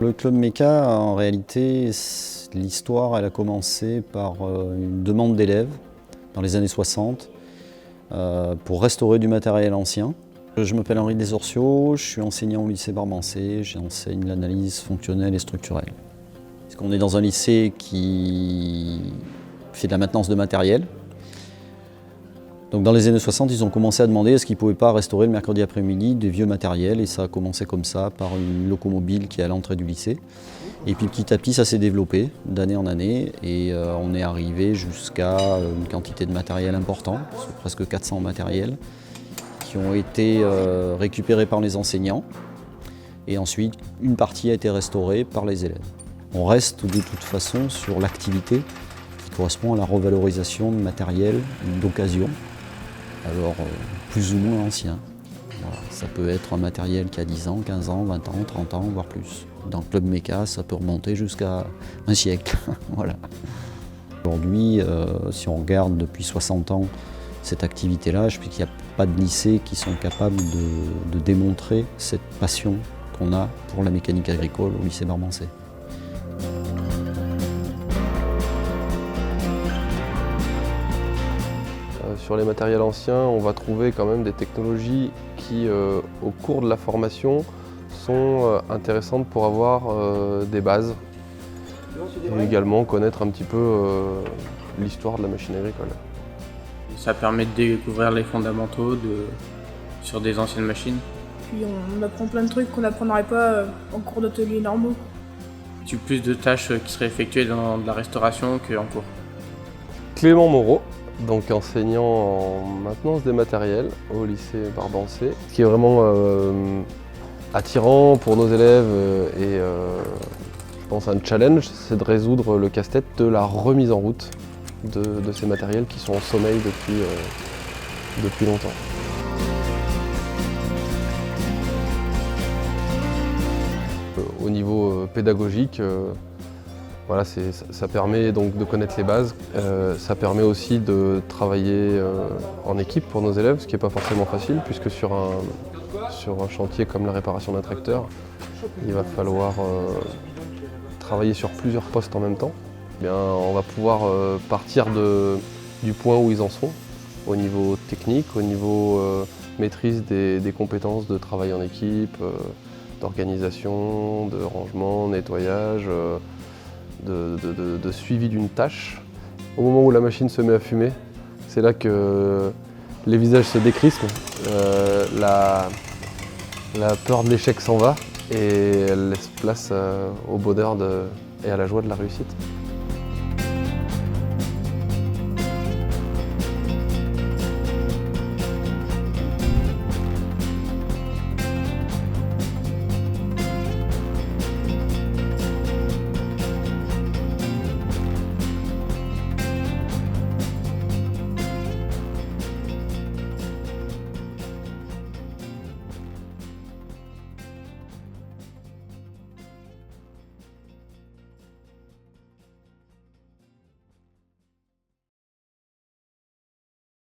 Le club Méca, en réalité, l'histoire elle a commencé par une demande d'élèves dans les années 60 pour restaurer du matériel ancien. Je m'appelle Henri Desorciaux, je suis enseignant au lycée Barbancé, j'enseigne l'analyse fonctionnelle et structurelle. Parce qu'on est dans un lycée qui fait de la maintenance de matériel. Donc dans les années 60, ils ont commencé à demander est-ce qu'ils ne pouvaient pas restaurer le mercredi après-midi des vieux matériels, et ça a commencé comme ça par une locomobile qui est à l'entrée du lycée. Et puis petit à petit ça s'est développé d'année en année et on est arrivé jusqu'à une quantité de matériel important, presque 400 matériels, qui ont été récupérés par les enseignants et ensuite une partie a été restaurée par les élèves. On reste de toute façon sur l'activité qui correspond à la revalorisation de matériel d'occasion, alors plus ou moins ancien. Voilà, ça peut être un matériel qui a 10 ans, 15 ans, 20 ans, 30 ans, voire plus. Dans le club Méca, ça peut remonter jusqu'à un siècle. Voilà. Aujourd'hui, si on regarde depuis 60 ans cette activité-là, je pense qu'il n'y a pas de lycées qui sont capables de démontrer cette passion qu'on a pour la mécanique agricole au lycée Barbancé. Sur les matériels anciens, on va trouver quand même des technologies qui, au cours de la formation, sont intéressantes pour avoir des bases et également connaître un petit peu l'histoire de la machine agricole. Ça permet de découvrir les fondamentaux sur des anciennes machines. Puis on apprend plein de trucs qu'on n'apprendrait pas en cours d'atelier normaux. Tu as plus de tâches qui seraient effectuées dans de la restauration qu'en cours. Clément Moreau, donc enseignant en maintenance des matériels au lycée Barbancé. Ce qui est vraiment attirant pour nos élèves et je pense un challenge, c'est de résoudre le casse-tête de la remise en route de ces matériels qui sont en sommeil depuis longtemps. Au niveau pédagogique, voilà, ça permet donc de connaître les bases. Ça permet aussi de travailler en équipe pour nos élèves, ce qui n'est pas forcément facile, puisque sur un chantier comme la réparation d'un tracteur, il va falloir travailler sur plusieurs postes en même temps. Eh bien, on va pouvoir partir du point où ils en sont, au niveau technique, au niveau maîtrise des compétences de travail en équipe, d'organisation, de rangement, nettoyage, de suivi d'une tâche. Au moment où la machine se met à fumer, c'est là que les visages se décrispent, la peur de l'échec s'en va et elle laisse place au bonheur et à la joie de la réussite.